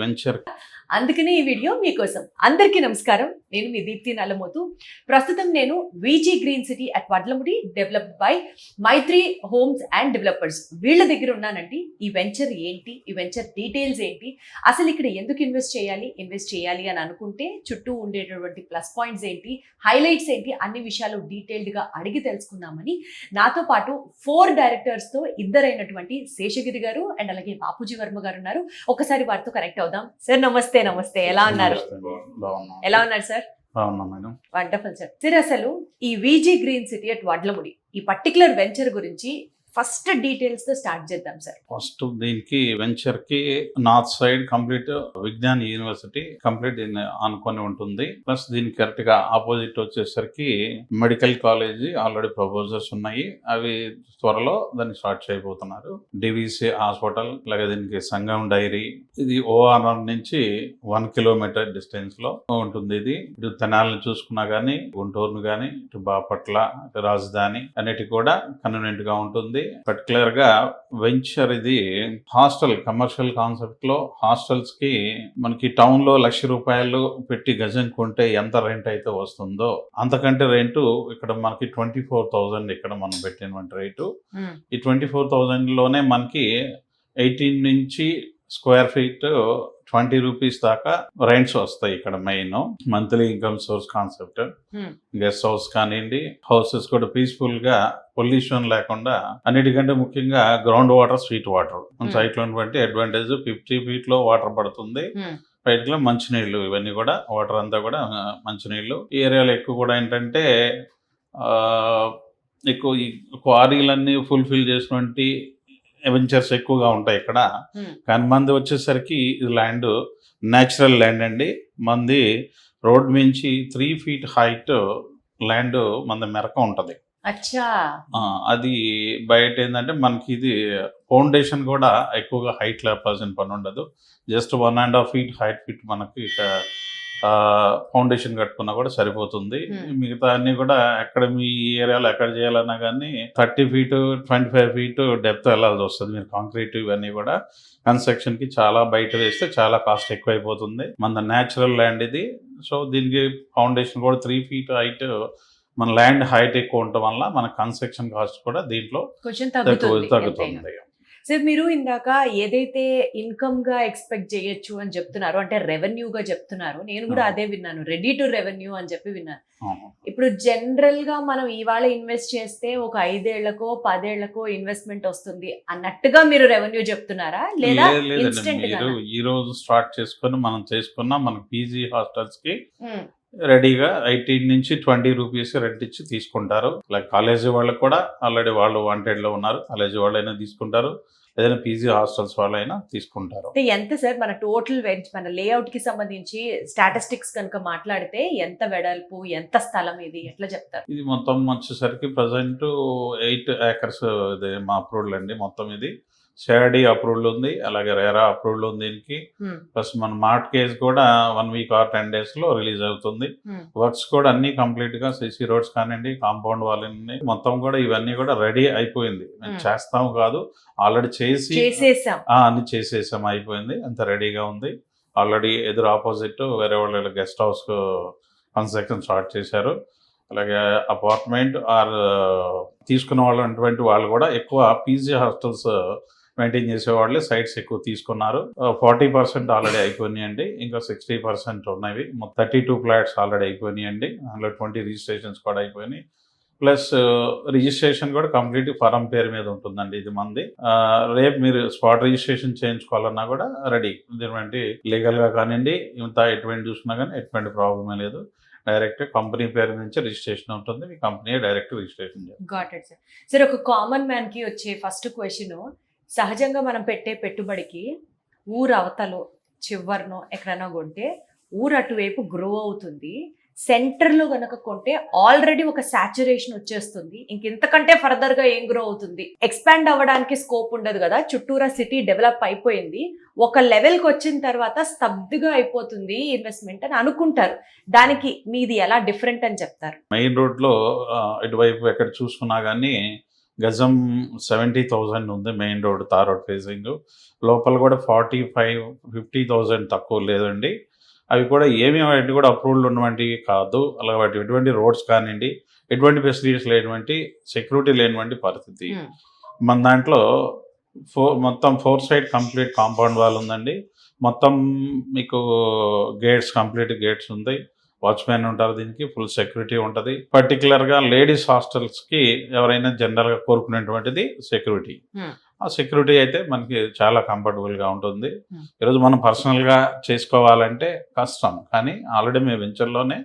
Venture. అందుకనే ఈ video మీకోసం. అందరికీ నమస్కారం. నేను మీ దీప్తి నల్లమోతు. ప్రస్తుతం నేను VG green city at Vadlamudi developed by Maithri Homes and Developers వీళ్ళ దగ్గర ఉన్నానండి. ఈ వెంచర్ ఏంటి, ఈ వెంచర్ డీటెయిల్స్ ఏంటి, అసలు ఇక్కడ ఎందుకు ఇన్వెస్ట్ చేయాలి అని అనుకుంటే చుట్టూ ఉండేటటువంటి ప్లస్ పాయింట్స్ ఏంటి, హైలైట్స్ ఏంటి, అన్ని విషయాలు డీటెయిల్డ్గా అడిగి తెలుసుకుందామని నాతో పాటు 4 డైరెక్టర్స్తో ఇద్దరైనటువంటి శేషగిరి గారు అండ్ అలాగే బాపూజీ వర్మ గారు ఉన్నారు. ఒకసారి వారితో కనెక్ట్ అవుదాం. సార్ నమస్తే. నమస్తే, ఎలా ఉన్నారు? ఎలా ఉన్నారు సార్? Wonderful sir. సార్ అసలు ఈ VG green city at Vadlamudi ఈ పర్టికులర్ వెంచర్ గురించి ఫస్ట్ డీటెయిల్స్ తో స్టార్ట్ చేద్దాం సార్. ఫస్ట్ దీనికి వెంచర్ కి north side complete Vignan university complete అనుకొని ఉంటుంది. ప్లస్ దీనికి కరెక్ట్ గా ఆపోజిట్ వచ్చేసరికి మెడికల్ కాలేజ్ ఆల్రెడీ ప్రపోజల్స్ ఉన్నాయి. అవి త్వరలో దాన్ని స్టార్ట్ చేయబోతున్నారు. డివిసి హాస్పిటల్, అలాగే దీనికి సంగం డైరీ, ఇది ఓఆర్ఆర్ నుంచి 1 కిలోమీటర్ డిస్టెన్స్ లో ఉంటుంది. ఇది ఇటు తెనాలను చూసుకున్నా గానీ, గుంటూరును గానీ, ఇటు బాపట్ల, రాజధాని అన్నిటి కూడా కన్వీనియంట్ గా ఉంటుంది. పర్టికులర్ గా వెంచర్ ఇది హాస్టల్ కమర్షియల్ కాన్సెప్ట్ లో హాస్టల్స్ కి మనకి టౌన్ లో ₹1,00,000 పెట్టి గజం కొంటే ఎంత రెంట్ అయితే వస్తుందో అంతకంటే రెంట్ ఇక్కడ మనకి 24,000 ఇక్కడ మనం పెట్టినటువంటి రేటు. ఈ 24,000 లోనే మనకి 18 నుంచి స్క్వేర్ ఫీట్ 20 రూపీస్ దాకా రెంట్స్ వస్తాయి. ఇక్కడ main monthly income source concept. Guest house కానివ్వండి, హౌసెస్ కూడా పీస్ఫుల్ గా పొల్యూషన్ లేకుండా, అన్నిటికంటే ముఖ్యంగా గ్రౌండ్ వాటర్, స్ట్రీట్ వాటర్ మన సైట్ లో ఉన్నటువంటి అడ్వాంటేజ్. 50 feet లో వాటర్ పడుతుంది. బయటలో మంచినీళ్ళు, ఇవన్నీ కూడా వాటర్ అంతా కూడా మంచినీళ్ళు. ఈ ఏరియాలో ఎక్కువ కూడా ఏంటంటే ఎక్కువ ఈ క్వారీలన్నీ ఫుల్ఫిల్ చేసినటువంటి వెంచర్స్ ఎక్కువగా ఉంటాయి ఇక్కడ. కానీ మంది వచ్చేసరికి ఇది ల్యాండ్ న్యాచురల్ ల్యాండ్ అండి. మంది రోడ్ నుంచి 3 feet హైట్ ల్యాండ్ మంది మెరక ఉంటది. అది బయట ఏంటంటే మనకి ఇది ఫౌండేషన్ కూడా ఎక్కువగా హైట్ లేపాల్సిన పని ఉండదు. జస్ట్ 1.5 feet హైట్ మనకి ఫౌండేషన్ కట్టుకున్నా కూడా సరిపోతుంది. మిగతా అన్ని కూడా ఎక్కడ మీ ఏరియాలో ఎక్కడ చేయాలన్నా కానీ 30 feet 25 feet డెప్త్ వెళ్ళాల్సి వస్తుంది. మీరు కాంక్రీట్ ఇవన్నీ కూడా కన్స్ట్రక్షన్ కి చాలా బయట వేస్తే చాలా కాస్ట్ ఎక్కువ అయిపోతుంది. మన న్యాచురల్ ల్యాండ్ ఇది. సో దీనికి ఫౌండేషన్ కూడా 3 feet హైట్. మన ల్యాండ్ హైట్ ఎక్కువ ఉండటం వల్ల మన కన్స్ట్రక్షన్ కాస్ట్ కూడా దీంట్లో కొంచెం తగ్గుతుంది. సార్ మీరు ఇందాక ఏదైతే ఇన్కమ్ గా ఎక్స్పెక్ట్ చేయొచ్చు అని చెప్తున్నారు, అంటే రెవెన్యూగా చెప్తున్నారు, నేను కూడా అదే విన్నాను, రెడీ టు రెవెన్యూ అని చెప్పి విన్నాను. ఇప్పుడు జనరల్ గా మనం ఇవాళ ఇన్వెస్ట్ చేస్తే ఒక 5 ఏళ్లకో 10 ఏళ్లకో ఇన్వెస్ట్మెంట్ వస్తుంది అన్నట్టుగా మీరు రెవెన్యూ చెప్తున్నారా, లేదా మీరు ఈ రోజు స్టార్ట్ చేసుకుని మనం చేసుకున్నా మన పీజీ హాస్టల్స్ కి రెడీగా 18 నుంచి 20 రూపీస్ రెంట్ ఇచ్చి తీసుకుంటారు. లైక్ కాలేజీ వాళ్ళకి కూడా ఆల్రెడీ వాళ్ళు వాంటెడ్ లో ఉన్నారు. కాలేజీ వాళ్ళైనా తీసుకుంటారు, ఏదైనా పీజీ హాస్టల్స్ వాళ్ళైనా తీసుకుంటారు. ఎంత సార్ మన టోటల్ మన లేఅవుట్ కి సంబంధించి స్టాటిస్టిక్స్ కనుక మాట్లాడితే ఎంత వెడల్పు, ఎంత స్థలం, ఇది ఎట్లా చెప్తారు? ఇది మొత్తం వచ్చేసరికి ప్రజెంట్ 8 acres ఇది మా అప్రూవల్ అండి. మొత్తం ఇది షేర్డీ అప్రూవల్ ఉంది, అలాగే రేరా అప్రూవల్ ఉంది దీనికి. ప్లస్ మన మార్ట్ కేజ్ కూడా 1 week or 10 days లో రిలీజ్ అవుతుంది. వర్క్స్ కూడా అన్ని కంప్లీట్ గా సిసి రోడ్స్ కానివ్వండి, కాంపౌండ్ వాళ్ళని మొత్తం కూడా ఇవన్నీ కూడా రెడీ అయిపోయింది. మేము చేస్తాము కాదు, ఆల్రెడీ అన్ని చేసేసాం, అయిపోయింది, అంత రెడీగా ఉంది. ఆల్రెడీ ఎదురు ఆపోజిట్ వేరే వాళ్ళ గెస్ట్ హౌస్ కన్స్ట్రక్షన్ స్టార్ట్ చేశారు. అలాగే అపార్ట్మెంట్ ఆర్ తీసుకున్న వాళ్ళు కూడా ఎక్కువ పీజీ హాస్టల్స్ మెయింటైన్ చేసేవాళ్ళే సైట్స్ ఎక్కువ తీసుకున్నారు. 40% ఆల్రెడీ అయిపోయినాయండి. ఇంకా 60% ఉన్నాయి. 32 ఫ్లాట్స్ ఆల్రెడీ అయిపోయినాయండి. అందులో 20 రిజిస్ట్రేషన్స్ కూడా అయిపోయినాయి. ప్లస్ రిజిస్ట్రేషన్ కూడా కంప్లీట్ ఫరం పేరు మీద ఉంటుందండి. ఇది మంది. రేపు మీరు స్పాట్ రిజిస్ట్రేషన్ చేయించుకోవాలన్నా కూడా రెడీ. ఇటువంటి లీగల్ గా కానివ్వండి, ఇంత ఎటువంటి చూసుకున్నా కానీ ఎటువంటి ప్రాబ్లమే లేదు. డైరెక్ట్ కంపెనీ పేరు నుంచి రిజిస్ట్రేషన్ ఉంటుంది. మీ కంపెనీ డైరెక్ట్ రిజిస్ట్రేషన్ చేస్తారు. సార్ ఒక కామన్ మ్యాన్ కి వచ్చే ఫస్ట్ క్వశ్చన్, సహజంగా మనం పెట్టే పెట్టుబడికి ఊరు అవతలో చివరినో ఎక్కడైనా కొంటే ఊరు అటువైపు గ్రో అవుతుంది, సెంటర్లో గనక కొంటే ఆల్రెడీ ఒక సాచురేషన్ వచ్చేస్తుంది, ఇంకెంతకంటే ఫర్దర్గా ఏం గ్రో అవుతుంది, ఎక్స్పాండ్ అవ్వడానికి స్కోప్ ఉండదు కదా, చుట్టూరా సిటీ డెవలప్ అయిపోయింది, ఒక లెవెల్కి వచ్చిన తర్వాత స్తబ్దుగా అయిపోతుంది ఇన్వెస్ట్మెంట్ అని అనుకుంటారు. దానికి మీది ఎలా డిఫరెంట్ అని చెప్తారు? మెయిన్ రోడ్లో ఇటువైపు ఎక్కడ చూసుకున్నా కానీ గజం 70,000 ఉంది. Main road, tar road facing. లోపల కూడా 45-50,000 తక్కువ లేదండి. అవి కూడా అవి కూడా అప్రూవల్ ఉన్నటువంటివి కాదు. అలా వాటి ఎటువంటి రోడ్స్ కానివ్వండి, ఎటువంటి ఫెసిలిటీస్ లేనటువంటి, సెక్యూరిటీ లేనటువంటి పరిస్థితి. మన దాంట్లో మొత్తం 4 సైడ్ కంప్లీట్ కాంపౌండ్ వాల్ ఉందండి. మొత్తం మీకు కంప్లీట్ గేట్స్ ఉంది. వాచ్మెన్ ఉంటారు, దీనికి ఫుల్ సెక్యూరిటీ ఉంటుంది. పర్టికులర్గా లేడీస్ హాస్టల్స్కి ఎవరైనా జనరల్గా కోరుకునేటువంటిది సెక్యూరిటీ. ఆ సెక్యూరిటీ అయితే మనకి చాలా కంఫర్టబుల్గా ఉంటుంది. ఈరోజు మనం పర్సనల్గా చేసుకోవాలంటే కష్టం, కానీ ఆల్రెడీ మేము వెంచర్లోనే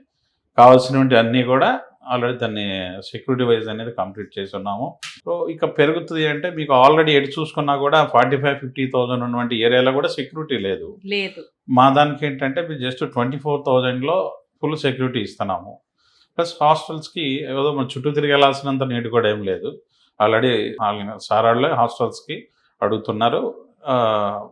కావాల్సినటువంటి అన్నీ కూడా ఆల్రెడీ దాన్ని సెక్యూరిటీ వైజ్ అనేది కంప్లీట్ చేసి ఉన్నాము. సో ఇక పెరుగుతుంది అంటే మీకు ఆల్రెడీ ఎటు చూసుకున్నా కూడా 45-50,000 ఉన్నటువంటి ఏరియాలో కూడా సెక్యూరిటీ లేదు. మా దానికి ఏంటంటే మీరు జస్ట్ 24,000లో ఫుల్ సెక్యూరిటీ ఇస్తున్నాము. ప్లస్ హాస్టల్స్కి ఏదో మన చుట్టూ తిరిగి వెళ్ళాల్సినంత నీటి కూడా ఏం లేదు. ఆల్రెడీ సార్ వాళ్ళే హాస్టల్స్కి అడుగుతున్నారు,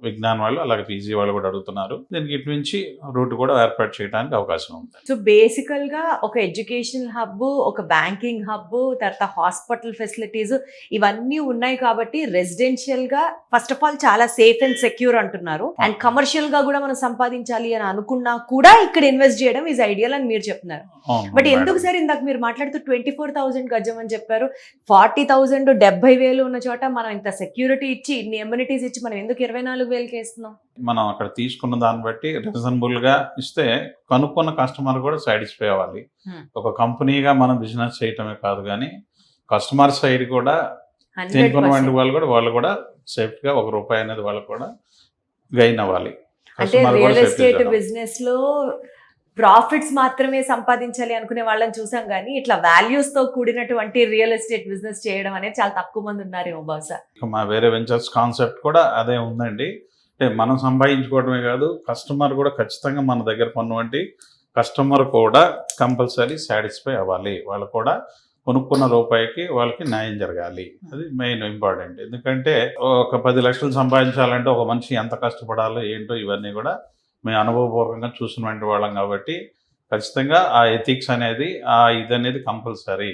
విజ్ఞాన్ వాళ్ళు, అలాగే పీజీ వాళ్ళు కూడా అడుగుతున్నారు. దీనికి ఇటు నుంచి రూట్ కూడా ఏర్పాటు చేయడానికి అవకాశం ఉంది. సో బేసికల్ గా ఒక ఎడ్యుకేషనల్ హబ్, ఒక బ్యాంకింగ్ హబ్, తర్వాత హాస్పిటల్ ఫెసిలిటీస్ ఇవన్నీ ఉన్నాయి కాబట్టి రెసిడెన్షియల్ గా ఫస్ట్ ఆఫ్ ఆల్ చాలా సేఫ్ అండ్ సెక్యూర్ అంటున్నారు. అండ్ కమర్షియల్ గా కూడా మనం సంపాదించాలి అని అనుకున్నా కూడా ఇక్కడ ఇన్వెస్ట్ చేయడం ఈజ్ ఐడియల్ అని మీరు చెప్తున్నారు. బట్ ఎందుకు సార్ ఇందాక మీరు మాట్లాడుతూ 24,000 గజం అని చెప్పారు, 40,000 70,000 ఉన్న చోట మనం ఇంత సెక్యూరిటీ ఇచ్చి, ఇన్ని ఎమ్యూనిటీస్ ఇచ్చి మనం ఎందుకు 24,000కి వేస్తున్నాం? మనం అక్కడ తీసుకున్న దాన్ని బట్టి రీజనబుల్ గా ఇస్తే కనుక్కున్న కస్టమర్ కూడా సాటిస్ఫై అవ్వాలి. ఒక కంపెనీగా మనం బిజినెస్ చేయటమే కాదు, కానీ కస్టమర్ సైడ్ కూడా తీసుకున్న వాళ్ళు కూడా సేఫ్ట్ గా ₹1 అనేది వాళ్ళకు కూడా గెయిన్ అవ్వాలి. అంటే రియల్ ఎస్టేట్ బిజినెస్ లో ప్రాఫిట్స్ మాత్రమే సంపాదించాలి అనుకునే వాళ్ళని చూసాం, కానీ ఇట్లా వాల్యూస్ తో కూడినటువంటి రియల్ ఎస్టేట్ బిజినెస్ చేయడం అనేది చాలా తక్కువ మంది ఉన్నారేమో బహుశా. మా వేరే వెంచర్స్ కాన్సెప్ట్ కూడా అదే ఉందండి. అంటే మనం సంపాదించుకోవడమే కాదు, కస్టమర్ కూడా ఖచ్చితంగా మన దగ్గర కొన్నటువంటి కస్టమర్ కూడా కంపల్సరీ సాటిస్ఫై అవ్వాలి. వాళ్ళు కూడా కొనుక్కున్న రూపాయికి వాళ్ళకి న్యాయం జరగాలి. అది మెయిన్ ఇంపార్టెంట్. ఎందుకంటే ఒక 10 లక్షలు సంపాదించాలంటే ఒక మనిషి ఎంత కష్టపడాలో ఏంటో ఇవన్నీ కూడా మేము అనుభవపూర్వకంగా చూసినటువంటి వాళ్ళం కాబట్టి ఖచ్చితంగా ఆ ఎథిక్స్ అనేది, ఇది అనేది కంపల్సరీ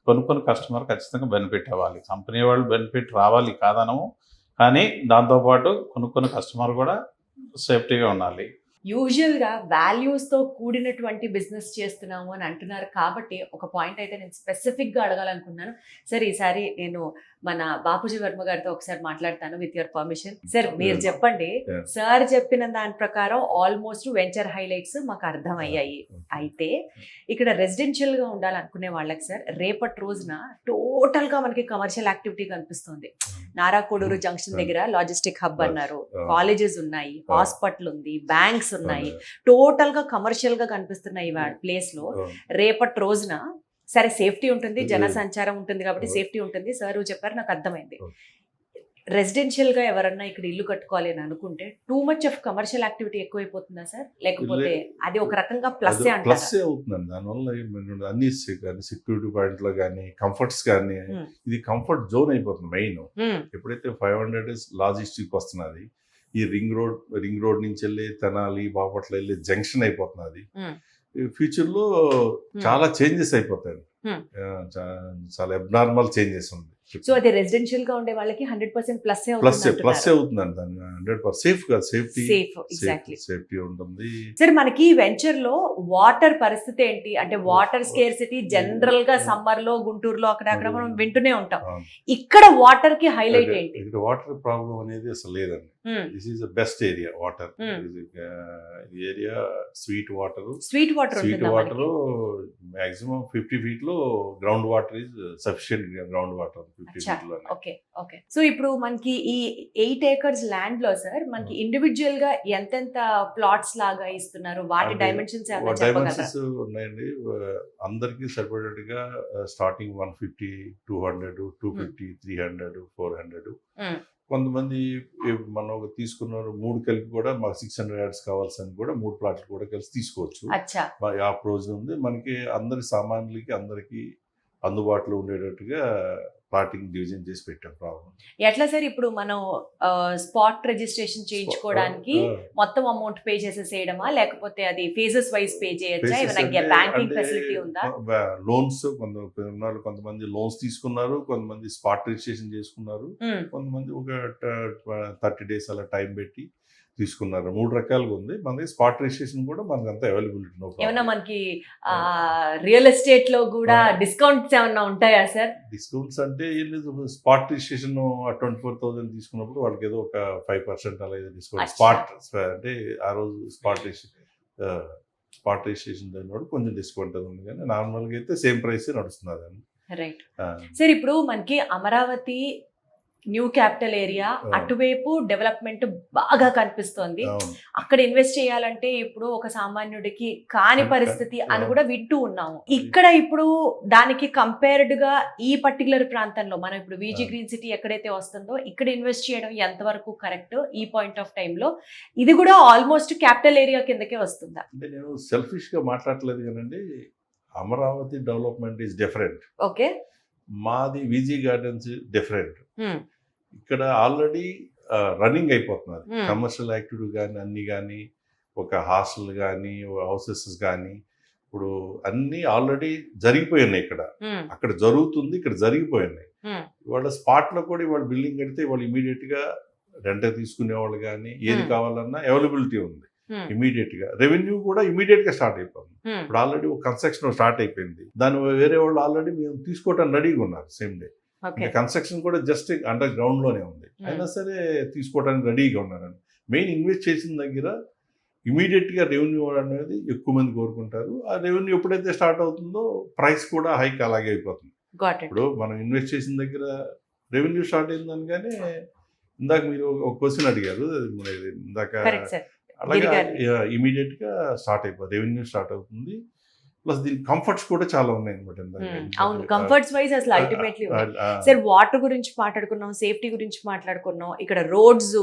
కొనుక్కున్న కస్టమర్ ఖచ్చితంగా బెనిఫిట్ అవ్వాలి. కంపెనీ వాళ్ళు బెనిఫిట్ రావాలి కాదనము, కానీ దాంతోపాటు కొనుక్కున్న కస్టమర్ కూడా సేఫ్టీగా ఉండాలి. యూజువల్ గా వాల్యూస్ తో కూడినటువంటి బిజినెస్ చేస్తున్నాము అని అంటున్నారు కాబట్టి ఒక పాయింట్ అయితే నేను స్పెసిఫిక్ గా అడగాలనుకున్నాను. సార్, ఈసారి నేను మన బాపూజీ వర్మ గారితో ఒకసారి మాట్లాడతాను విత్ యువర్ పర్మిషన్. సార్, మీరు చెప్పండి. సార్ చెప్పిన దాని ప్రకారం ఆల్మోస్ట్ వెంచర్ హైలైట్స్ మాకు అర్థమయ్యాయి. అయితే ఇక్కడ రెసిడెన్షియల్ గా ఉండాలనుకునే వాళ్ళకి సార్ రేపటి రోజున టోటల్ గా మనకి కమర్షియల్ యాక్టివిటీ కనిపిస్తుంది. నారాకోడూరు జంక్షన్ దగ్గర లాజిస్టిక్ హబ్ అన్నారు, కాలేజెస్ ఉన్నాయి, హాస్పిటల్ ఉంది, బ్యాంక్స్ ఉన్నాయి, టోటల్ గా కమర్షియల్ గా కనిపిస్తున్నాయి ఈ ప్లేస్ లో. రేపటి రోజున సరే సేఫ్టీ ఉంటుంది, జన సంచారం ఉంటుంది కాబట్టి సేఫ్టీ ఉంటుంది సార్ చెప్పారు, నాకు అర్థమైంది. రెసిడెన్షియల్ గా ఎవరన్నా ఇక్కడ ఇల్లు కట్టుకోవాలి అని అనుకుంటే too much of commercial activity ఎక్కువైపోతుందా సార్, లేకపోతే అది ఒక రకంగా ప్లస్ అవుతుందండి? దానివల్ల అన్ని సెక్యూరిటీ పాయింట్ లో కానీ, కంఫర్ట్స్ కానీ, ఇది కంఫర్ట్ జోన్ అయిపోతుంది. మెయిన్ ఎప్పుడైతే 500 లాజిస్టిక్ వస్తున్నది, ఈ రింగ్ రోడ్ నుంచి వెళ్ళి తెనాలి, బాపట్ల వెళ్ళి జంక్షన్ అయిపోతున్నది. ఫ్యూచర్ లో చాలా చేంజెస్ అయిపోతాయి, చాలా అబ్నార్మల్ చేంజెస్ ఉంది. సో అది రెసిడెన్షియల్ గా ఉండే వాళ్ళకి 100% ప్లస్ అవుతుందండి. 100% సేఫ్ కాదు, సేఫ్టీ ఉంటుంది. సార్, మనకి వెంచర్ లో వాటర్ పరిస్థితి ఏంటి? అంటే వాటర్ స్కేర్సిటీ జనరల్ గా సమ్మర్ లో గుంటూరులో అక్కడ మనం వింటూనే ఉంటాం. ఇక్కడ వాటర్ కి హైలైట్ ఏంటి? ఇక్కడ వాటర్ ప్రాబ్లం అనేది అసలు లేదండి. This is the best area. Water area sweet water maximum 50 feet లో ground water is sufficient. Ground water 50 feet లో. ఓకే. సో ఇప్పుడు మనకి ఈ 8 acres ల్యాండ్ లో సార్ మనకి ఇండివిజువల్ గా ఎంతెంత ప్లాట్స్ లాగా ఇస్తున్నారు? వాటి డైమెన్షన్స్ ఉన్నాయండి. అందరికి సరిపడేట్టుగా స్టార్టింగ్ 150, 200, 250, 300, 400. కొంతమంది మనం తీసుకున్నారు 3 కలిపి కూడా మాకు 600 yards కావాల్సిన కూడా 3 ప్లాట్లు కూడా కలిసి తీసుకోవచ్చు. ఆ ప్రోజన్ ఉంది మనకి. అందరి సామాన్యులకి అందరికి అందుబాటులో ఉండేటట్టుగా ప్లాటింగ్ డివిజన్ చేసి పెట్టాం ప్రాబ్లం. ఎట్లా సార్ ఇప్పుడు మనం స్పాట్ రిజిస్ట్రేషన్ చేయించుకోవడానికి మొత్తం అమౌంట్ పే చేసేసేయడమా, లేకపోతే అది ఫేజెస్ వైజ్ పే చేయొచ్చా? ఏమైనా బ్యాంకింగ్ ఫెసిలిటీ ఉందా? లోన్స్ కొంతమంది లోన్స్ తీసుకున్నారు, కొంతమంది స్పాట్ రిజిస్ట్రేషన్ చేసుకున్నారు, కొంతమంది ఒక 30 days అలా టైం పెట్టి తీసుకున్నారు. 3 రకాలుగా ఉంది. మనకి స్పాట్ రిజిస్ట్రేషన్ కూడా మనకి అంతా అవైలబిలిటీ. ఏమన్నా మనకి రియల్ ఎస్టేట్ లో కూడా డిస్కౌంట్స్ ఏమన్నా ఉంటాయా సార్? డిస్కౌంట్స్ అంటే ఏం లేదు. స్పాట్ రిజిస్ట్రేషన్ 24,000 తీసుకున్నప్పుడు వాళ్ళకి ఏదో ఒక 5% అలా ఏదో డిస్కౌంట్. స్పాట్ అంటే ఆ రోజు స్పాట్ రిజిస్ట్రేషన్ అయినప్పుడు కొంచెం డిస్కౌంట్ అది ఉంది, కానీ నార్మల్గా అయితే సేమ్ ప్రైస్ నడుస్తుంది. Right sir. ఇప్పుడు మనకి అమరావతి న్యూ క్యాపిటల్ ఏరియా అటువైపు డెవలప్మెంట్ బాగా కనిపిస్తోంది. అక్కడ ఇన్వెస్ట్ చేయాలంటే ఇప్పుడు ఒక సామాన్యుడికి కాని పరిస్థితి అని కూడా వింటూ ఉన్నాము. ఇక్కడ ఇప్పుడు దానికి కంపేర్డ్ గా ఈ పర్టికులర్ ప్రాంతంలో మనం ఇప్పుడు వీజీ గ్రీన్ సిటీ ఎక్కడైతే వస్తుందో ఇక్కడ ఇన్వెస్ట్ చేయడం ఎంతవరకు కరెక్ట్ ఈ పాయింట్ ఆఫ్ టైమ్ లో? ఇది కూడా ఆల్మోస్ట్ క్యాపిటల్ ఏరియా కిందకే వస్తుందా? అంటే నేను సెల్ఫిష్ గా మాట్లాడలేదు కానండి. Amaravati development is different. Okay, మాది విజీ గార్డెన్స్ డిఫరెంట్. ఇక్కడ ఆల్రెడీ రన్నింగ్ అయిపోతున్నారు. కమర్షియల్ యాక్టివిటీ కానీ అన్ని కానీ, ఒక హాస్టల్ కానీ, హౌసెస్ కానీ, ఇప్పుడు అన్ని ఆల్రెడీ జరిగిపోయినాయి. అక్కడ జరుగుతుంది, ఇక్కడ జరిగిపోయినాయి. వాళ్ళ స్పాట్ లో కూడా వాళ్ళు బిల్డింగ్ కడితే వాళ్ళు ఇమీడియట్ గా రెంట్ తీసుకునే వాళ్ళు కానీ ఏది కావాలన్నా అవైలబిలిటీ ఉంది. ఇమీడియట్ గా రెవెన్యూ కూడా ఇమీడియట్ గా స్టార్ట్ అయిపోతుంది. ఇప్పుడు ఆల్రెడీ ఒక కన్స్ట్రక్షన్ స్టార్ట్ అయిపోయింది. దాని వేరే వాళ్ళు ఆల్రెడీ మేము తీసుకోవడానికి రెడీగా ఉన్నారు సేమ్ డే. కన్స్ట్రక్షన్ కూడా జస్ట్ అండర్ గ్రౌండ్ లోనే ఉంది, అయినా సరే తీసుకోవడానికి రెడీగా ఉన్నారండి. మెయిన్ ఇన్వెస్ట్ చేసిన దగ్గర ఇమీడియట్ గా రెవెన్యూ అనేది ఎక్కువ మంది కోరుకుంటారు. ఆ రెవెన్యూ ఎప్పుడైతే స్టార్ట్ అవుతుందో ప్రైస్ కూడా హైక్ అలాగే అయిపోతుంది. ఇప్పుడు మనం ఇన్వెస్ట్ చేసిన దగ్గర రెవెన్యూ స్టార్ట్ అయిందని, కానీ ఇందాక మీరు ఒక క్వశ్చన్ అడిగారు ఇందాక, అలాగే ఇమీడియట్ గా స్టార్ట్ అయిపోతుంది, రెవెన్యూ స్టార్ట్ అవుతుంది. ప్లస్ దీని కంఫర్ట్స్ కూడా చాలా ఉన్నాయి అనమాట. అవును, కంఫర్ట్స్ వైజ్ అసలు అల్టిమేట్లీ సార్ వాటర్ గురించి మాట్లాడుకున్నాం, సేఫ్టీ గురించి మాట్లాడుకున్నాం, ఇక్కడ రోడ్స్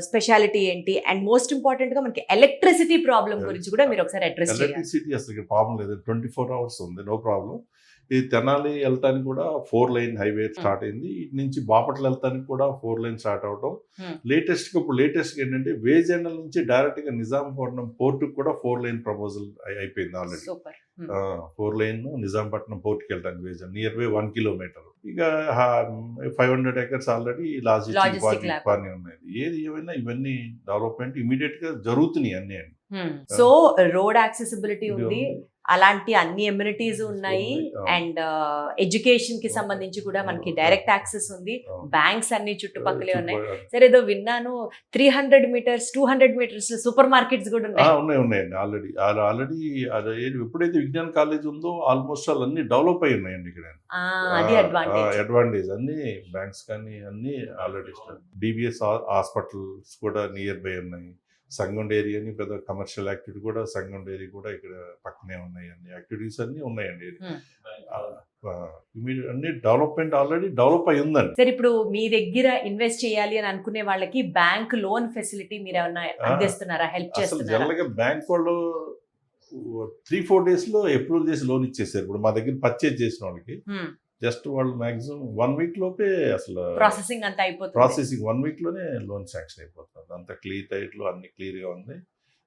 స్పెషాలిటీ ఏంటి, అండ్ మోస్ట్ ఇంపార్టెంట్ గా మనకి ఎలక్ట్రిసిటీ ప్రాబ్లం గురించి కూడా మీరు ఒకసారి అడ్రస్ చేయాలి. ఎలక్ట్రిసిటీ అసలు ప్రాబ్లం లేదు, 24 hours ఉంది, నో ప్రాబ్లం. ఇది తెనాలి వెళ్తానికి కూడా 4 lane హైవే స్టార్ట్ అయింది. ఇటు నుంచి బాపట్ల వెళ్తానికి కూడా 4 lane స్టార్ట్ అవడం. ఇప్పుడు లేటెస్ట్ ఏంటంటే వేజెండల్ నుంచి డైరెక్ట్ గా నిజాంపట్నం పోర్ట్ కూడా 4 lane ప్రపోజల్ అయిపోయింది ఆల్రెడీ. 4 lane నిజాంపట్నం పోర్ట్కి వెళ్ళడానికి వేజెండ్ నియర్ బై 1 kilometer. ఇక 500 acres ఆల్రెడీ లాజిస్టిక్ పార్టీ ఉన్నాయి. ఏది ఏమైనా ఇవన్నీ డెవలప్మెంట్ ఇమీడియట్ గా జరుగుతున్నాయి అన్ని. సో రోడ్ యాక్సెసిబిలిటీ ఉంది, అలాంటి అన్ని ఎమ్యూనిటీస్ ఉన్నాయి, అండ్ ఎడ్యుకేషన్ కి సంబంధించి కూడా మనకి డైరెక్ట్ యాక్సెస్ ఉంది, బ్యాంక్స్ అన్ని చుట్టుపక్కలే ఉన్నాయి. సరే, ఏదో విన్నాను 300 meters 200 meters సూపర్ మార్కెట్స్ కూడా ఉన్నాయండి. ఆల్రెడీ ఎప్పుడైతే విజ్ఞాన కాలేజ్ ఉందో ఆల్మోస్ట్ అన్ని డెవలప్ అయి ఉన్నాయండి ఇక్కడ. అది అడ్వాంటేజ్ అన్ని బ్యాంక్స్ కానీ అన్ని ఆల్రెడీ. డిబిఎస్ హాస్పిటల్స్ కూడా నియర్ బై ఉన్నాయి. సంగం డైరీ అని పెద్ద కమర్షియల్ యాక్టివిటీ కూడా సంగం డైరీ కూడా ఇక్కడ పక్కనే ఉన్నాయండి. యాక్టివిటీస్ అన్ని ఉన్నాయండి. అన్ని డెవలప్మెంట్ ఆల్రెడీ డెవలప్ అయి ఉందండి. సరే, ఇప్పుడు మీ దగ్గర ఇన్వెస్ట్ చేయాలి అని అనుకునే వాళ్ళకి బ్యాంక్ లోన్ ఫెసిలిటీ మీరు ఏమన్నా అందిస్తున్నారా, హెల్ప్ చేస్తున్నారా? జనరల్ గా బ్యాంక్ వాళ్ళు 3-4 days లో అప్రూవల్ చేసి లోన్ ఇచ్చేసారు. ఇప్పుడు మా దగ్గర పర్చేజ్ చేసిన వాళ్ళకి జస్ట్ వాళ్ళు మాక్సిమం 1 week లోపే అసలు ప్రాసెసింగ్ అంతా అయిపోతుంది. 1 week లోనే లోన్ శాంక్షన్ అయిపోతుంది. అంత క్లియర్ టైట్లో అన్ని క్లియర్ గా ఉంది,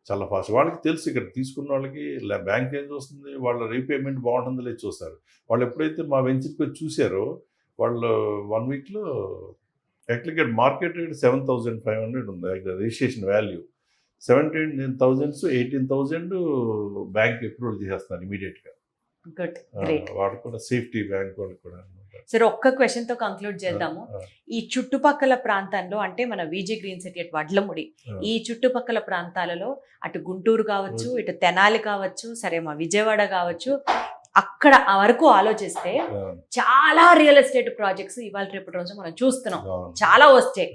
చాలా ఫాస్ట్. వాళ్ళకి తెలుసు ఇక్కడ తీసుకున్న వాళ్ళకి బ్యాంక్ ఏం చూస్తుంది, వాళ్ళ రీపేమెంట్ బాగుంటుందో లేదు చూస్తారు. వాళ్ళు ఎప్పుడైతే మా వెంచర్కి వచ్చి చూసారో వాళ్ళు 1 week లో యాక్చువల్గా మార్కెట్ రేట్ 7,500 ఉంది. Registration value 17,000 to 18,000 bank approval చేసేస్తున్నారు ఇమీడియట్ గా. వాడు కూడా సేఫ్టీ బ్యాంక్ వాళ్ళు కూడా. సరే, ఒక్క క్వశ్చన్ తో కంక్లూడ్ చేద్దాము. ఈ చుట్టుపక్కల ప్రాంతాల్లో అంటే మన వీజీ గ్రీన్ సిటీ అటు వడ్లముడి, ఈ చుట్టుపక్కల ప్రాంతాలలో అటు గుంటూరు కావచ్చు, ఇటు తెనాలి కావచ్చు, సరే మా విజయవాడ కావచ్చు, అక్కడ వరకు ఆలోచిస్తే చాలా రియల్ ఎస్టేట్ ప్రాజెక్ట్స్ ఇవాళ రేపటి రోజు మనం చూస్తున్నాం, చాలా వస్తాయి.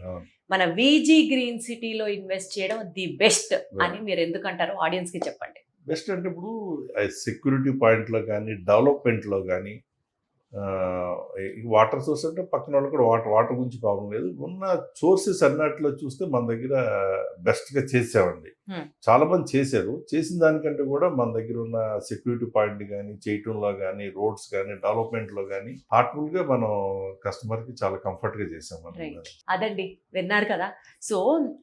మన వీజీ గ్రీన్ సిటీలో ఇన్వెస్ట్ చేయడం ది బెస్ట్ అని మీరు ఎందుకంటారు? ఆడియన్స్ కి చెప్పండి. బెస్ట్ అంటే ఇప్పుడు సెక్యూరిటీ పాయింట్లో కానీ డెవలప్మెంట్లో కానీ వాటర్ సోర్స్ అంటే పక్కన వాళ్ళు కూడా వాటర్ గురించి ప్రాబ్లం లేదు. ఉన్న సోర్సెస్ అన్నట్లో చూస్తే మన దగ్గర బెస్ట్గా చేసామండి. చాలా మంది చేశారు. చేసిన దానికంటే కూడా మన దగ్గర ఉన్న సెక్యూరిటీ పాయింట్ కానీ, చేయటంలో కానీ, రోడ్స్ కానీ, డెవలప్మెంట్ లో కానీ హార్ట్ఫుల్ గా మనం కస్టమర్ కి చాలా కంఫర్ట్ గా చేసాం మనం. Right. అదండి, విన్నారు కదా. సో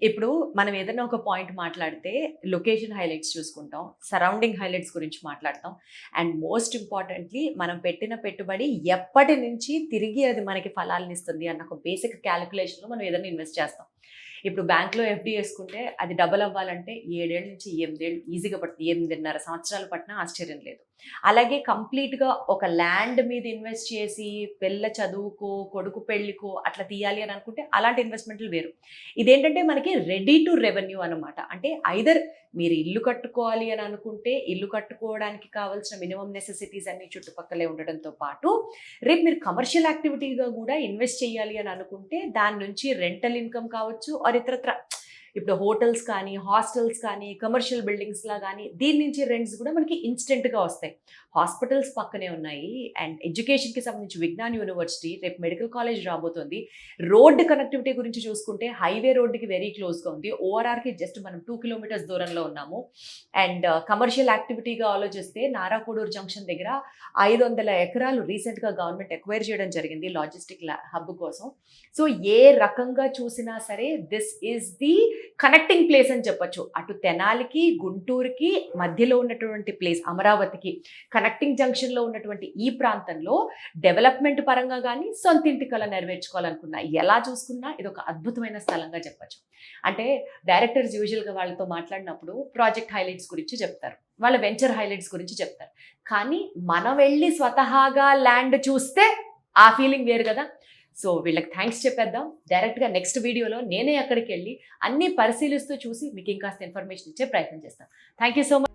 ఇప్పుడు మనం ఏదైనా ఒక పాయింట్ మాట్లాడితే లొకేషన్ హైలైట్స్ చూసుకుంటాం, సరౌండింగ్ హైలైట్స్ గురించి మాట్లాడతాం, అండ్ మోస్ట్ ఇంపార్టెంట్లీ మనం పెట్టిన పెట్టుబడి ఎప్పటి నుంచి తిరిగి అది మనకి ఫలాలను ఇస్తుంది అన్న ఒక బేసిక్ క్యాలిక్యులేషన్లో మనం ఏదైనా ఇన్వెస్ట్ చేస్తాం. ఇప్పుడు బ్యాంక్లో ఎఫ్డి వేసుకుంటే అది డబల్ అవ్వాలంటే 7 ఏళ్ళ నుంచి 8 ఏళ్ళు ఈజీగా పడుతుంది, 8.5 సంవత్సరాలు పట్టినా ఆశ్చర్యం లేదు. అలాగే కంప్లీట్గా ఒక ల్యాండ్ మీద ఇన్వెస్ట్ చేసి పిల్ల చదువుకో, కొడుకు పెళ్ళికో అట్లా తీయాలి అని అనుకుంటే అలాంటి ఇన్వెస్ట్మెంట్లు వేరు. ఇదేంటంటే మనకి రెడీ టు రెవెన్యూ అనమాట. అంటే ఐదర్ మీరు ఇల్లు కట్టుకోవాలి అని అనుకుంటే ఇల్లు కట్టుకోవడానికి కావాల్సిన మినిమం నెసెసిటీస్ అన్ని చుట్టుపక్కలే ఉండడంతో పాటు రేపు మీరు కమర్షియల్ యాక్టివిటీగా కూడా ఇన్వెస్ట్ చేయాలి అని అనుకుంటే దాని నుంచి రెంటల్ ఇన్కమ్ కావచ్చు ఆర్ ఇతరత్ర, ఇప్పుడు హోటల్స్ కానీ, హాస్టల్స్ కానీ, కమర్షియల్ బిల్డింగ్స్లా కానీ దీని నుంచి రెంట్స్ కూడా మనకి ఇన్స్టెంట్గా వస్తాయి. హాస్పిటల్స్ పక్కనే ఉన్నాయి, అండ్ ఎడ్యుకేషన్కి సంబంధించి విజ్ఞాన్ యూనివర్సిటీ, రేపు మెడికల్ కాలేజ్ రాబోతోంది. రోడ్ కనెక్టివిటీ గురించి చూసుకుంటే హైవే రోడ్డుకి వెరీ క్లోజ్గా ఉంది, ఓఆర్ఆర్కి జస్ట్ మనం 2 కిలోమీటర్స్ దూరంలో ఉన్నాము. అండ్ కమర్షియల్ యాక్టివిటీగా ఆలోచిస్తే నారాకోడూరు జంక్షన్ దగ్గర 500 ఎకరాలు రీసెంట్గా గవర్నమెంట్ ఎక్వైర్ చేయడం జరిగింది లాజిస్టిక్ హబ్ కోసం. సో ఏ రకంగా చూసినా సరే this is the connecting place అని చెప్పొచ్చు. అటు తెనాలికి, గుంటూరుకి మధ్యలో ఉన్నటువంటి ప్లేస్, అమరావతికి కనెక్టింగ్ జంక్షన్లో ఉన్నటువంటి ఈ ప్రాంతంలో డెవలప్మెంట్ పరంగా కానీ సొంత ఇంటి కళ నెరవేర్చుకోవాలనుకున్నా ఎలా చూసుకున్నా ఇది ఒక అద్భుతమైన స్థలంగా చెప్పొచ్చు. అంటే డైరెక్టర్స్ యూజువల్గా వాళ్ళతో మాట్లాడినప్పుడు ప్రాజెక్ట్ హైలైట్స్ గురించి చెప్తారు, వాళ్ళ వెంచర్ హైలైట్స్ గురించి చెప్తారు. కానీ మనం వెళ్ళి స్వతహాగా ల్యాండ్ చూస్తే ఆ ఫీలింగ్ వేరు కదా. సో వీళ్ళకి థ్యాంక్స్ చెప్పేద్దాం. డైరెక్ట్గా నెక్స్ట్ వీడియోలో నేనే అక్కడికి వెళ్ళి అన్నీ పరిశీలిస్తూ చూసి మీకు ఇంకాస్త ఇన్ఫర్మేషన్ ఇచ్చే ప్రయత్నం చేస్తాను. Thank you so much.